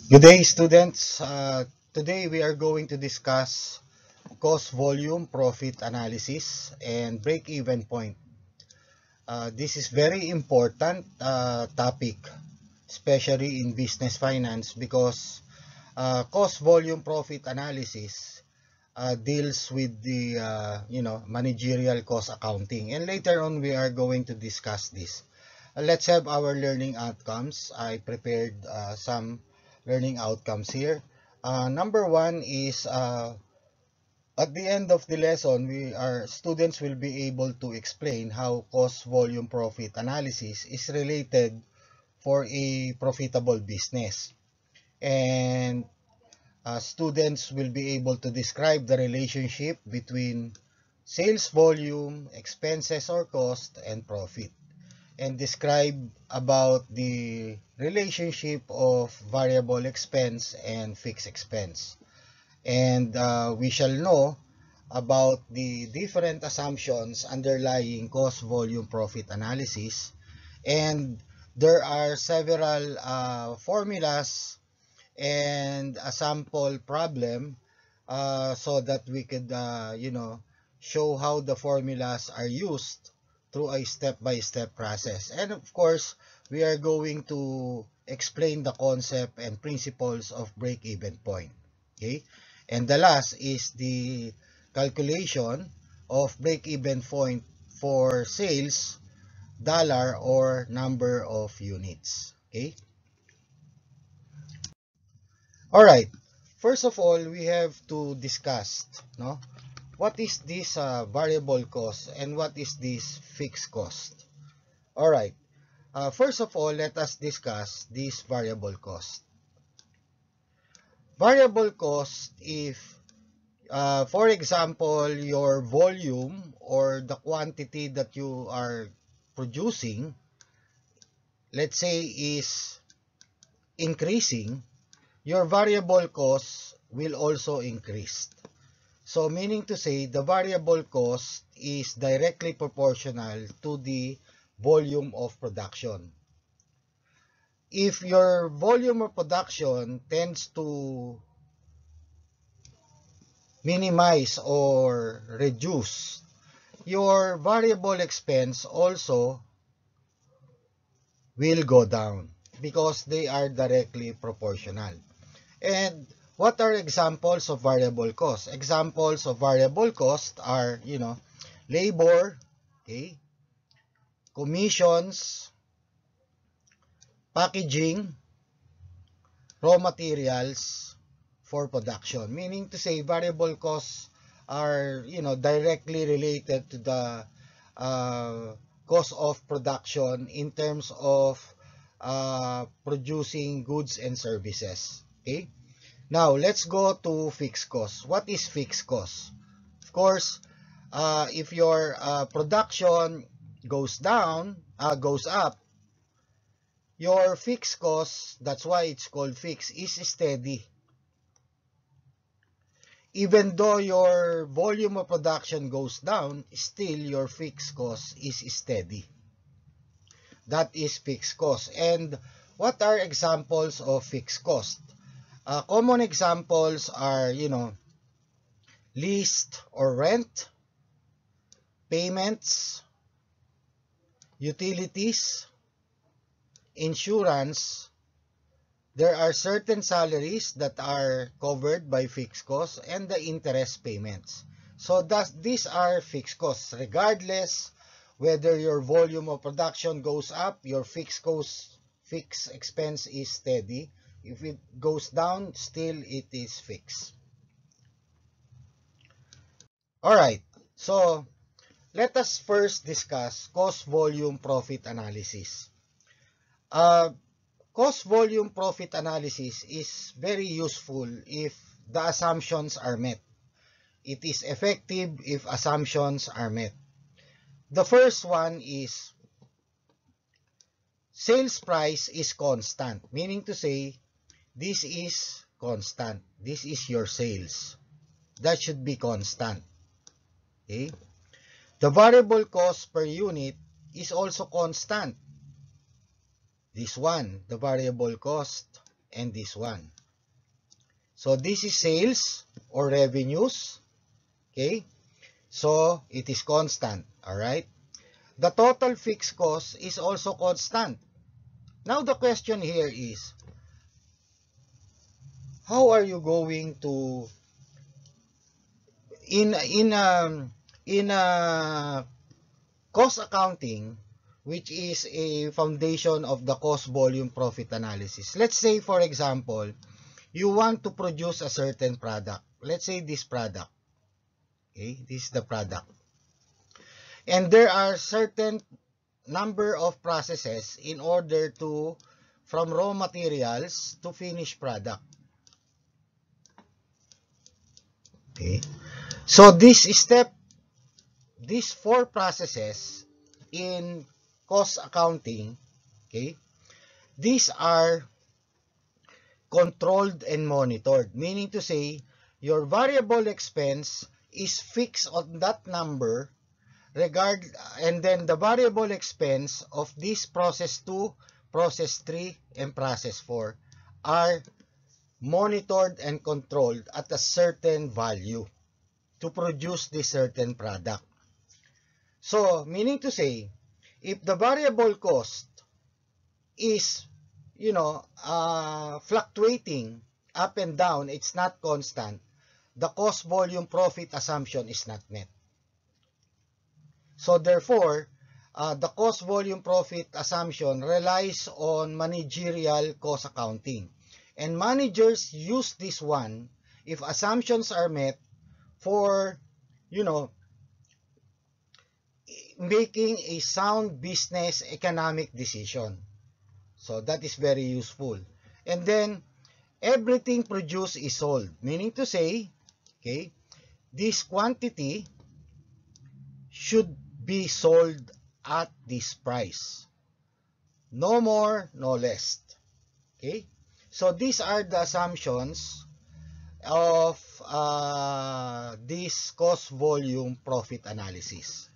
Good day, students. Today we are going to discuss cost volume profit analysis and break-even point. This is very important topic, especially in business finance, because cost volume profit analysis deals with the managerial cost accounting, and later on we are going to discuss this. Let's have our learning outcomes. I prepared some learning outcomes here. Number one is at the end of the lesson, our students will be able to explain how cost volume profit analysis is related for a profitable business. And students will be able to describe the relationship between sales volume, expenses or cost, and profit, and describe about the relationship of variable expense and fixed expense. And we shall know about the different assumptions underlying cost volume profit analysis. And there are several formulas and a sample problem so that we could show how the formulas are used through a step-by-step process. And of course, we are going to explain the concept and principles of break-even point. Okay, and the last is the calculation of break-even point for sales, dollar or number of units. Okay. All right. First of all, we have to discuss, no, what is this variable cost and what is this fixed cost. All right. First of all, let us discuss this variable cost. Variable cost, if, for example, your volume or the quantity that you are producing, let's say, is increasing, your variable cost will also increase. So meaning to say, the variable cost is directly proportional to the volume of production. If your volume of production tends to minimize or reduce, your variable expense also will go down because they are directly proportional. And what are examples of variable cost? Examples of variable cost are, labor, okay, commissions, packaging, raw materials for production. Meaning to say, variable costs are, directly related to the cost of production in terms of producing goods and services. Okay. Now, let's go to fixed cost. What is fixed cost? Of course, if your production goes up, your fixed cost, that's why it's called fixed, is steady. Even though your volume of production goes down, still your fixed cost is steady. That is fixed cost. And what are examples of fixed cost? Common examples are, lease or rent, payments, utilities, insurance. There are certain salaries that are covered by fixed costs and the interest payments. So these are fixed costs. Regardless whether your volume of production goes up, your fixed expense is steady. If it goes down, still it is fixed. All right. So let us first discuss cost volume profit analysis. Cost volume profit analysis is very useful if the assumptions are met. It is effective if assumptions are met. The first one is sales price is constant, meaning to say this is constant. This is your sales. That should be constant. Okay? The variable cost per unit is also constant. This one, the variable cost, and this one. So this is sales or revenues. Okay? So it is constant. Alright? The total fixed cost is also constant. Now the question here is, how are you going to in cost accounting, which is a foundation of the cost volume profit analysis. Let's say, for example, you want to produce a certain product. Let's say this product. Okay, this is the product. And there are certain number of processes in order to, from raw materials to finished product. Okay. So these 4 processes in cost accounting, okay, these are controlled and monitored, meaning to say your variable expense is fixed on that number and then the variable expense of this process 2, process 3, and process 4 are monitored and controlled at a certain value to produce this certain product. So, meaning to say, if the variable cost is, fluctuating up and down, it's not constant, the cost volume profit assumption is not met. So therefore, the cost volume profit assumption relies on managerial cost accounting. And managers use this one if assumptions are met for, making a sound business economic decision. So that is very useful. And then everything produced is sold, meaning to say, okay, this quantity should be sold at this price. No more, no less. Okay? So these are the assumptions of this cost volume profit analysis.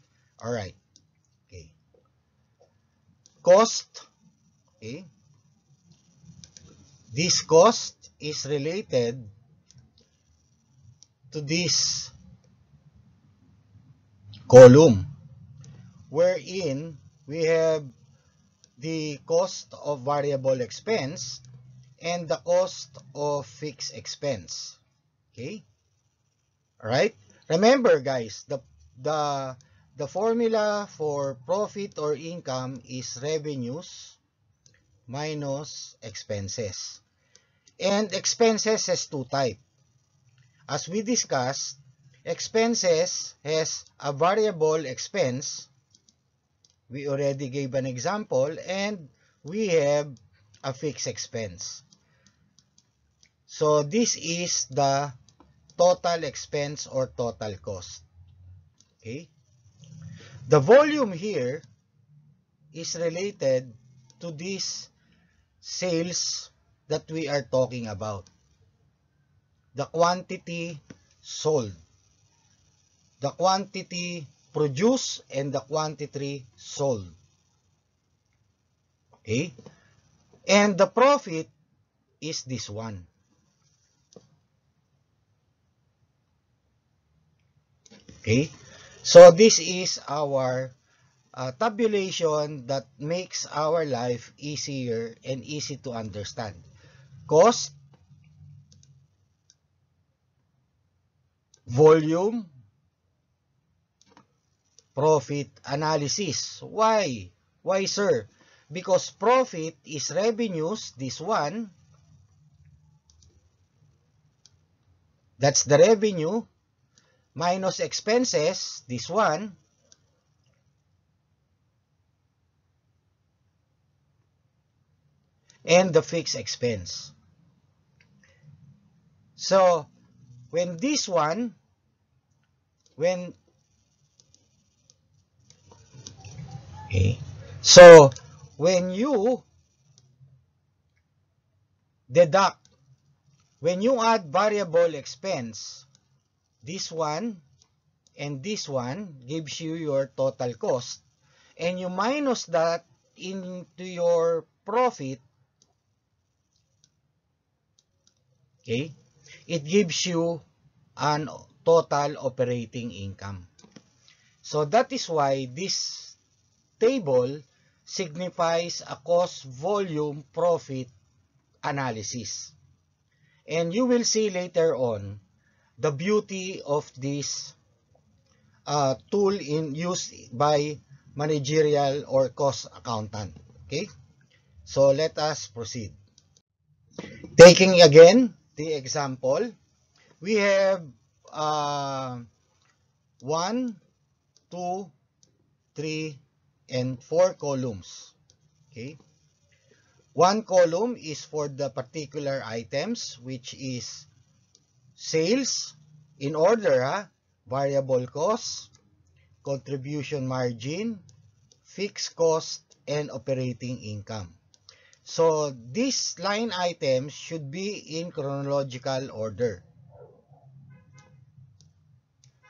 Alright. Okay. Cost. Okay. This cost is related to this column, wherein we have the cost of variable expense and the cost of fixed expense. Okay? Alright? Remember guys, the formula for profit or income is revenues minus expenses. And expenses has 2 types. As we discussed, expenses has a variable expense. We already gave an example, and we have a fixed expense. So this is the total expense or total cost. Okay? The volume here is related to this sales that we are talking about. The quantity sold, the quantity produced, and the quantity sold. Okay? And the profit is this one. Okay? So this is our tabulation that makes our life easier and easy to understand. Cost, volume, profit analysis. Why? Why, sir? Because profit is revenues, this one. That's the revenue. Minus expenses, this one. And the fixed expense. So, when this one, okay, so when you deduct, when you add variable expense, this one and this one gives you your total cost, and you minus that into your profit, okay, it gives you an total operating income. So that is why this table signifies a cost volume profit analysis. And you will see later on the beauty of this tool in used by managerial or cost accountant. Okay, so let us proceed. Taking again the example, we have uh, 1, 2, 3, and 4 columns. Okay, one column is for the particular items, which is sales in order, variable cost, contribution margin, fixed cost, and operating income. So these line items should be in chronological order.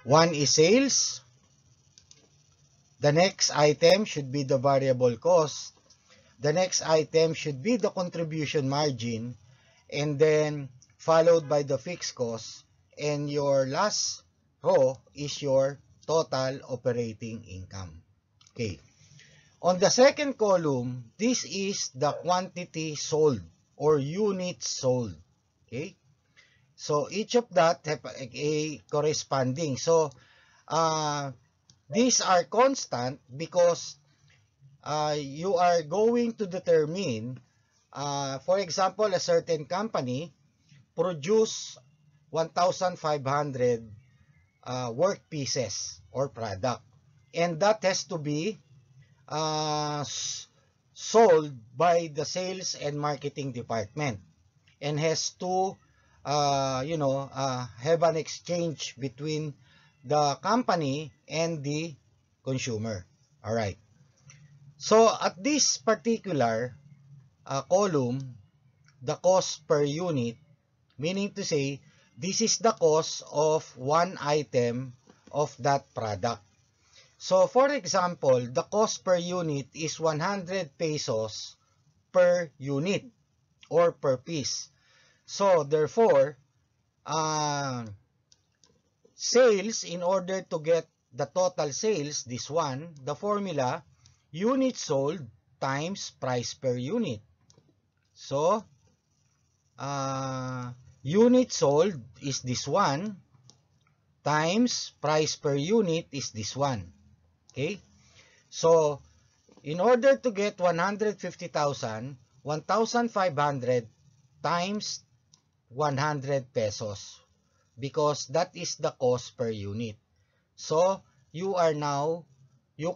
One is sales. The next item should be the variable cost. The next item should be the contribution margin, and then followed by the fixed cost. And your last row is your total operating income. Okay. On the second column, this is the quantity sold or units sold. Okay. So each of that have a corresponding. So these are constant because you are going to determine, for example, a certain company produce 1,500 work pieces or product, and that has to be sold by the sales and marketing department and has to have an exchange between the company and the consumer. All right. So at this particular column, the cost per unit, meaning to say this is the cost of one item of that product. So for example, the cost per unit is 100 pesos per unit or per piece. So therefore, sales, in order to get the total sales, this one, the formula, units sold times price per unit. So, units sold is this one times price per unit is this one. Okay? So, in order to get 150,000, 1,500 times 100 pesos because that is the cost per unit. So, you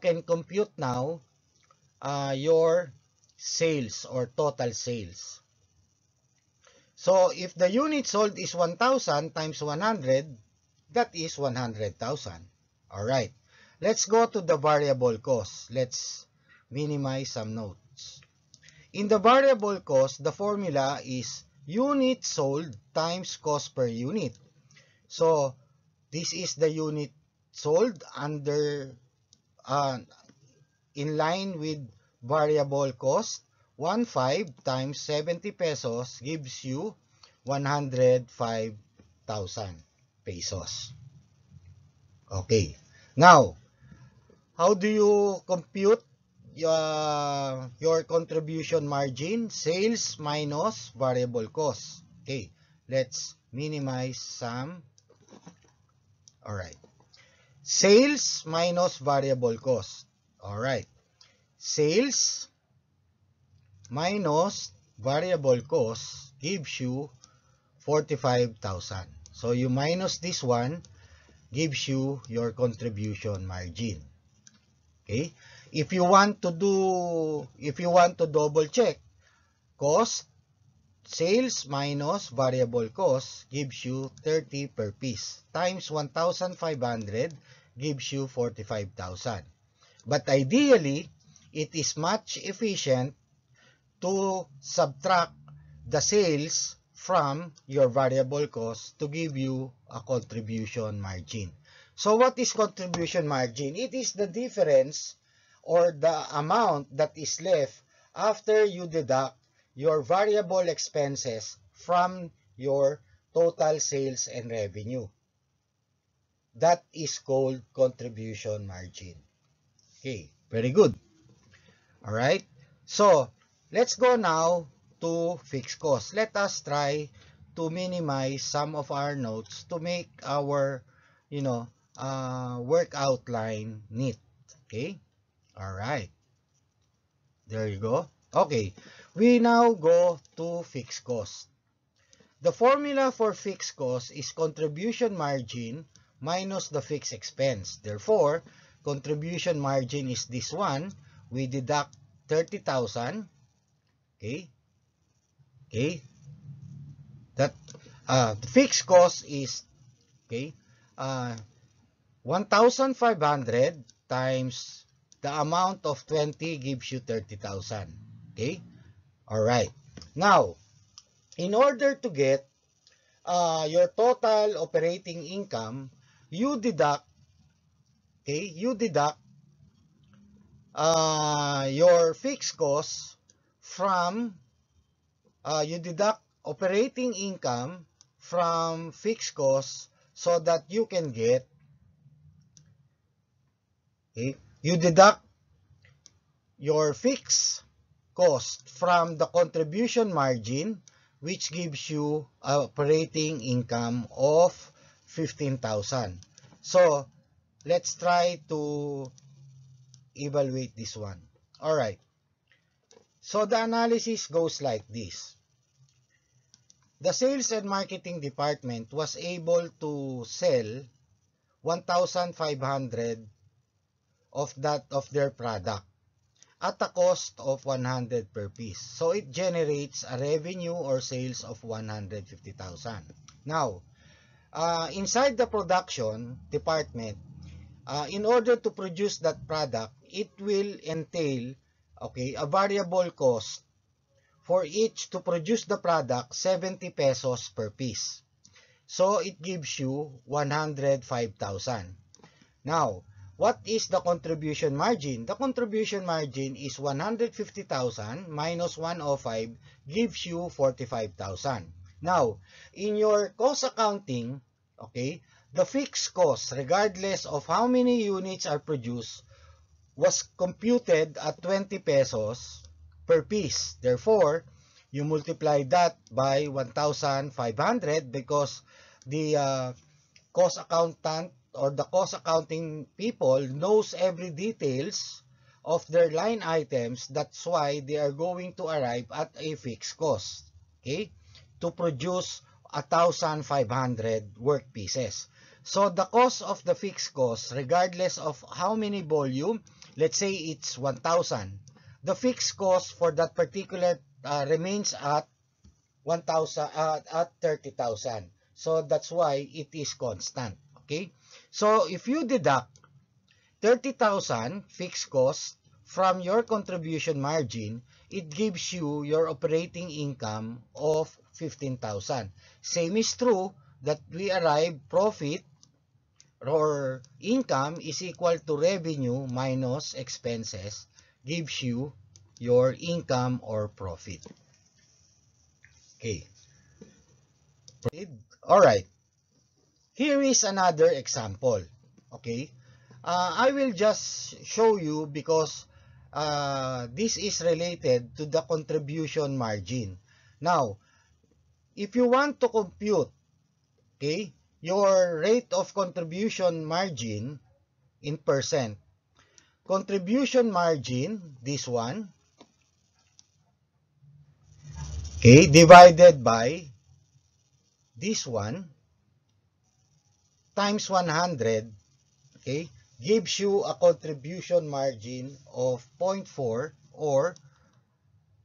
can compute now your sales or total sales. So, if the unit sold is 1,000 times 100, that is 100,000. Alright. Let's go to the variable cost. Let's minimize some notes. In the variable cost, the formula is unit sold times cost per unit. So, this is the unit sold under in line with variable cost. 15 times 70 pesos gives you 105,000 pesos. Okay. Now, how do you compute your contribution margin? Sales minus variable cost. Okay. Let's minimize some. Alright. Sales minus variable cost. Alright. Sales minus variable cost gives you 45,000. So you minus this one, gives you your contribution margin. Okay? If you want to double check, cost, sales minus variable cost gives you 30 per piece times 1,500 gives you 45,000. But ideally, it is much efficient to subtract the sales from your variable cost to give you a contribution margin. So what is contribution margin? It is the difference or the amount that is left after you deduct your variable expenses from your total sales and revenue. That is called contribution margin. Okay, very good. All right. So, let's go now to fixed cost. Let us try to minimize some of our notes to make our, work outline neat. Okay. All right. There you go. Okay. We now go to fixed cost. The formula for fixed cost is contribution margin minus the fixed expense. Therefore, contribution margin is this one. We deduct 30,000. Okay. Okay. That the fixed cost is, okay, 1,500 times the amount of 20 gives you 30,000. Okay. All right. Now, in order to get your total operating income, you deduct, okay, your fixed costs from, you deduct operating income from fixed costs so that you can get, okay, you deduct your fixed cost from the contribution margin, which gives you operating income of 15,000. So, let's try to evaluate this one. All right. So, the analysis goes like this. The sales and marketing department was able to sell 1,500 of their product at a cost of 100 per piece. So it generates a revenue or sales of 150,000. Now, inside the production department, in order to produce that product, it will entail, okay, a variable cost for each to produce the product, 70 pesos per piece. So it gives you 105,000. Now, what is the contribution margin? The contribution margin is 150,000 minus 105 gives you 45,000. Now, in your cost accounting, okay, the fixed cost, regardless of how many units are produced, was computed at 20 pesos per piece. Therefore, you multiply that by 1,500 because the cost accountant or the cost accounting people knows every details of their line items. That's why they are going to arrive at a fixed cost, okay, to produce 1,500 work pieces. So the cost of the fixed cost, regardless of how many volume, let's say it's 1,000, the fixed cost for that particular remains at 1,000 at 30,000. So that's why it is constant. Okay. So if you deduct 30,000 fixed cost from your contribution margin, it gives you your operating income of 15,000. Same is true that we arrive profit or income is equal to revenue minus expenses gives you your income or profit. Okay. All right. Here is another example. Okay. I will just show you because this is related to the contribution margin. Now, if you want to compute, okay, your rate of contribution margin in percent, contribution margin, this one, okay, divided by this one times 100, okay, gives you a contribution margin of 0.4 or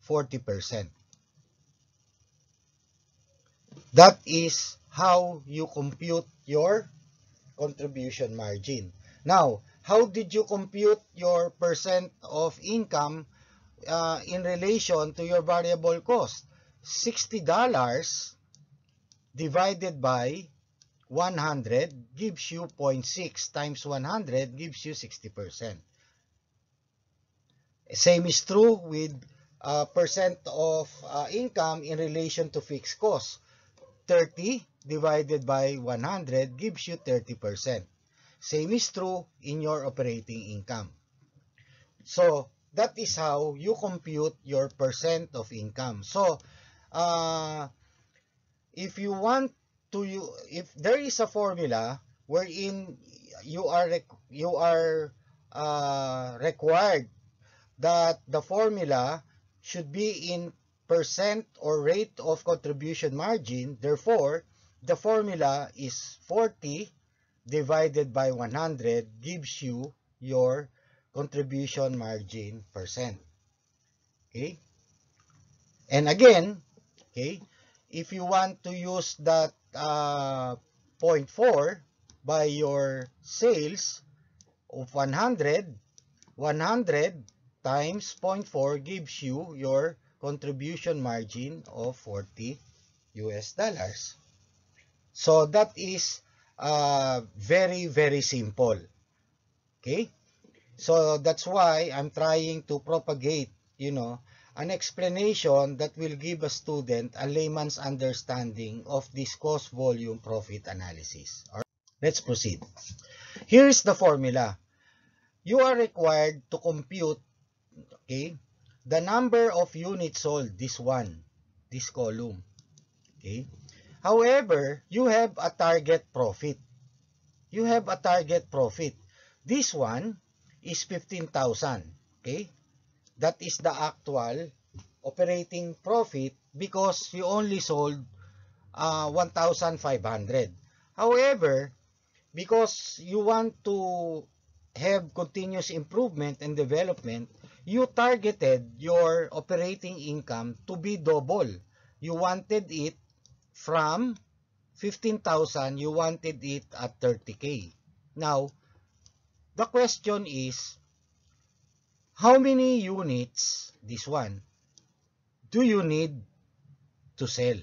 40%. That is how you compute your contribution margin. Now, how did you compute your percent of income in relation to your variable cost? $60 divided by 100 gives you 0.6 times 100 gives you 60%. Same is true with percent of income in relation to fixed cost. 30 divided by 100 gives you 30%. Same is true in your operating income. So that is how you compute your percent of income. So uh, if you want to, if there is a formula wherein you are required that the formula should be in percent or rate of contribution margin. Therefore, the formula is 40 divided by 100 gives you your contribution margin percent. Okay? And again, okay, if you want to use that point 4 by your sales of 100, 100 times zero point 0.4 gives you your contribution margin of 40 US dollars. So that is very, very simple. Okay? So that's why I'm trying to propagate, an explanation that will give a student a layman's understanding of this cost volume profit analysis. All right, let's proceed. Here is the formula. You are required to compute, okay, the number of units sold, this one, this column. Okay. However, you have a target profit. You have a target profit. This one is 15,000. Okay. That is the actual operating profit because you only sold 1,500. However, because you want to have continuous improvement and development, you targeted your operating income to be double. You wanted it from 15,000, you wanted it at 30K. Now, the question is, how many units, this one, do you need to sell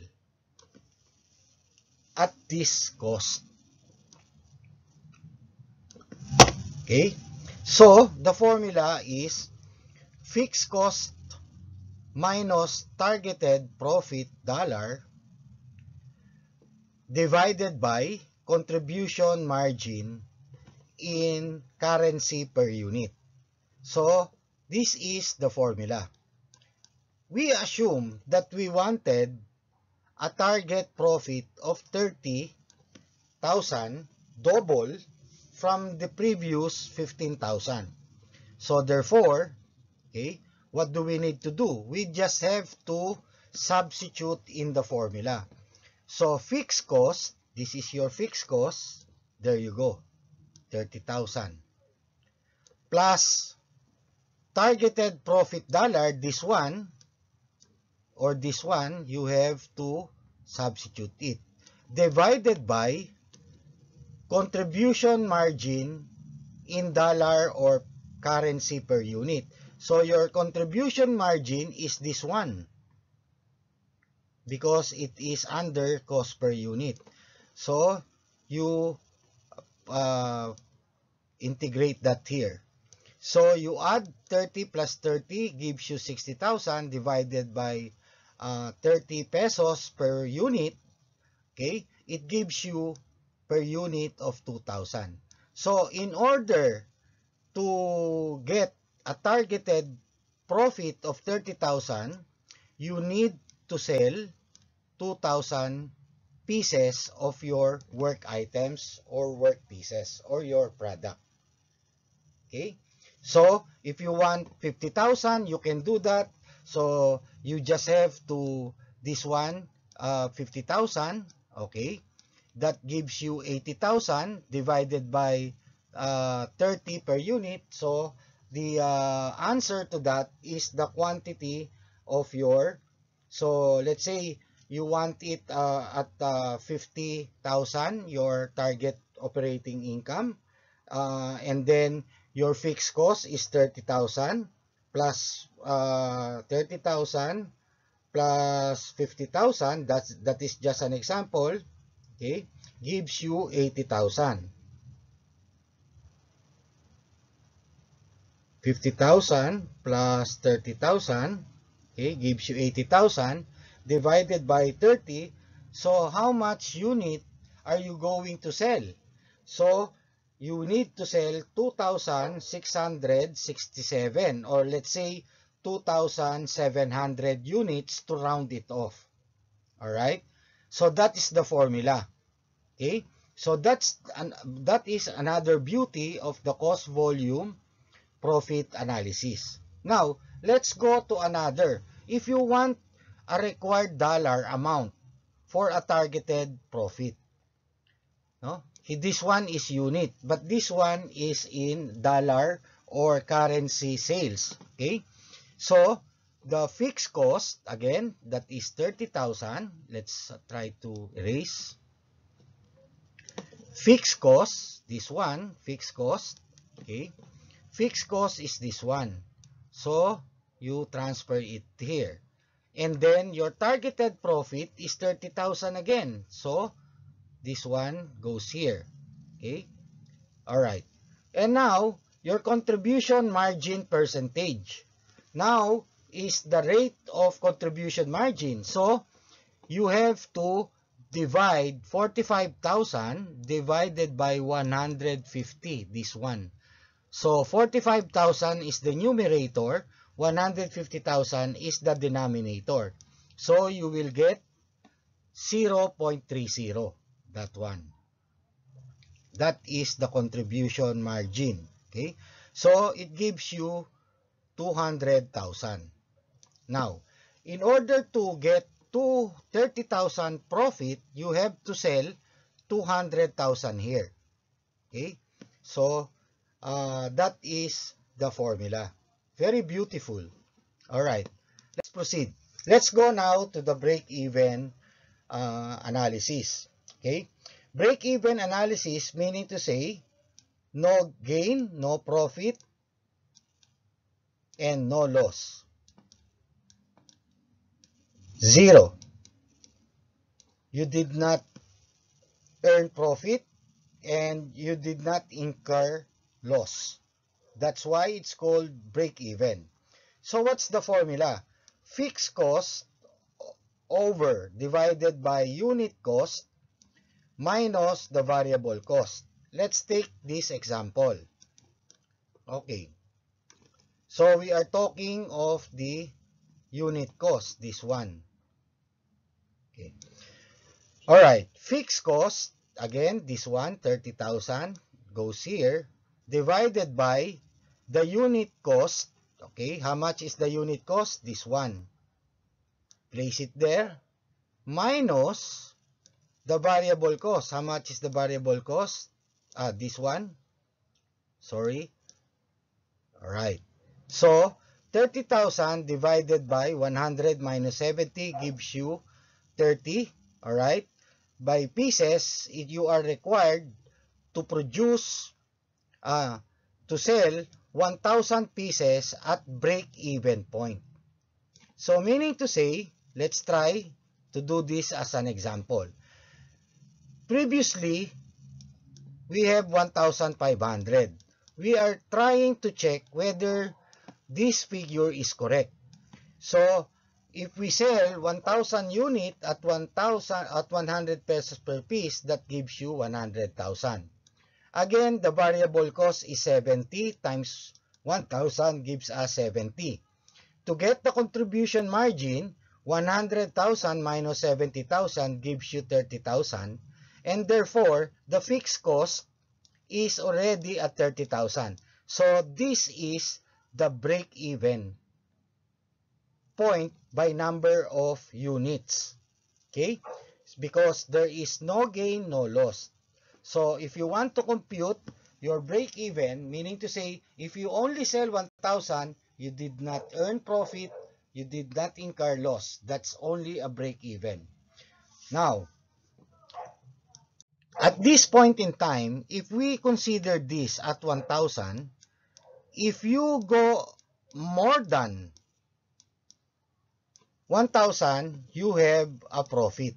at this cost? Okay? So, the formula is fixed cost minus targeted profit dollar divided by contribution margin in currency per unit. So, this is the formula. We assume that we wanted a target profit of 30,000, double from the previous 15,000. So therefore, okay, what do we need to do? We just have to substitute in the formula. So fixed cost, this is your fixed cost, there you go, 30,000. Plus targeted profit dollar, this one, or this one, you have to substitute it. Divided by contribution margin in dollar or currency per unit. So your contribution margin is this one because it is under cost per unit. So you integrate that here. So you add 30 plus 30 gives you 60,000 divided by 30 pesos per unit. Okay, it gives you per unit of 2,000. So in order to get a targeted profit of 30,000, you need to sell 2,000 pieces of your work items or work pieces or your product. Okay? So, if you want 50,000, you can do that. So, you just have to, this one, 50,000, okay? That gives you 80,000 divided by 30 per unit. So, the answer to that is the quantity of your, so let's say you want it at 50,000, your target operating income. And then your fixed cost is 30,000 plus 30,000 plus 50,000, that is just an example, okay, gives you 80,000. 50,000 plus 30,000, okay, gives you 80,000 divided by 30. So how much unit are you going to sell? So you need to sell 2,667, or let's say 2,700 units to round it off. All right? So that is the formula. Okay? So that is another beauty of the cost volume profit analysis. Now, let's go to another. If you want a required dollar amount for a targeted profit, no? This one is unit, but this one is in dollar or currency sales. Okay? So, the fixed cost, again, that is 30,000. Let's try to erase. Fixed cost, this one, fixed cost. Okay? Fixed cost is this one. So, you transfer it here. And then, your targeted profit is 30,000 again. So, this one goes here. Okay? Alright. And now, your contribution margin percentage. Now, is the rate of contribution margin. So, you have to divide 45,000 divided by 150. This one. So, 45,000 is the numerator. 150,000 is the denominator. So, you will get 0.30. That one. That is the contribution margin. Okay? So, it gives you 200,000. Now, in order to get 30,000 profit, you have to sell 200,000 here. Okay? So, that is the formula. Very beautiful. Alright, let's proceed. Let's go now to the break-even analysis. Okay? Break-even analysis meaning to say, no gain, no profit, and no loss. Zero. You did not earn profit and you did not incur loss. That's why it's called break-even. So what's the formula? Fixed cost over divided by unit cost minus the variable cost. Let's take this example. Okay. So we are talking of the unit cost, this one. Okay. Alright, fixed cost, again, this one, 30,000, goes here, divided by the unit cost. Okay, how much is the unit cost? This one. Place it there. Minus the variable cost. How much is the variable cost? This one. Sorry. Alright. So, 30,000 divided by 100 minus 70 gives you 30. Alright. By pieces, you are required to produce, to sell 1,000 pieces at break-even point. So, meaning to say, let's try to do this as an example. Previously, we have 1,500. We are trying to check whether this figure is correct. So, if we sell 1,000 unit at 100 pesos per piece, that gives you 100,000. Again, the variable cost is 70 times 1,000 gives us 70. To get the contribution margin, 100,000 minus 70,000 gives you 30,000. And therefore, the fixed cost is already at 30,000. So, this is the break-even point by number of units. Okay? Because there is no gain, no loss. So, if you want to compute your break-even, meaning to say, if you only sell 1,000, you did not earn profit, you did not incur loss. That's only a break-even. Now, at this point in time, if we consider this at 1,000, if you go more than 1,000, you have a profit.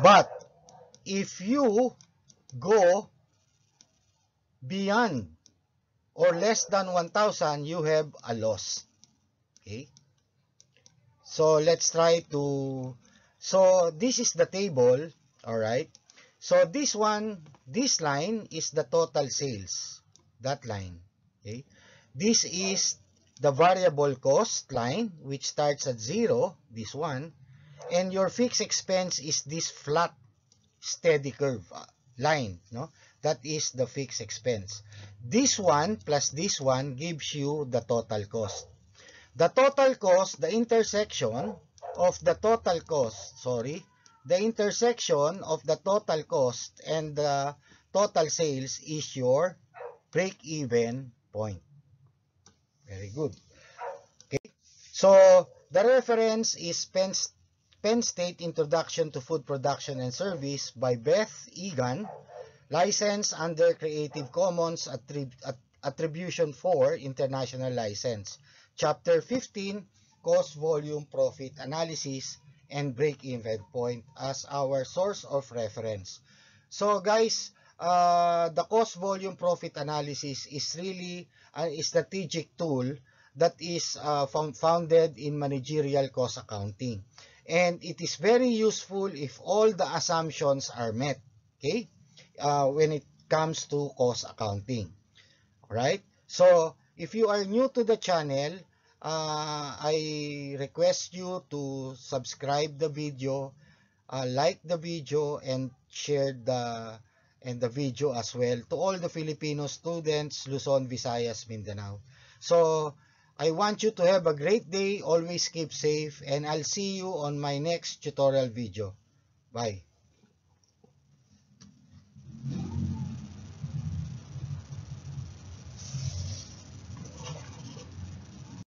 But if you go beyond or less than 1,000, you have a loss. Okay? So let's try to, so this is the table, all right? So this one, this line is the total sales, that line, okay? This is the variable cost line, which starts at 0, this one, and your fixed expense is this flat, steady curve line, no? That is the fixed expense. This one plus this one gives you the total cost. The total cost, the intersection of the total cost, the intersection of the total cost and the total sales is your break-even point. Very good. Okay. So, the reference is Penn State Introduction to Food Production and Service by Beth Egan, licensed under Creative Commons Attribution 4 International License. Chapter 15, Cost, Volume, Profit Analysis, and Break-Even Point as our source of reference. So guys, the Cost, Volume, Profit Analysis is really a strategic tool that is founded in managerial cost accounting. And it is very useful if all the assumptions are met, okay, when it comes to cost accounting. Alright? So, if you are new to the channel, I request you to subscribe the video, like the video, and share the video as well to all the Filipino students, Luzon, Visayas, Mindanao. So, I want you to have a great day, always keep safe, and I'll see you on my next tutorial video. Bye.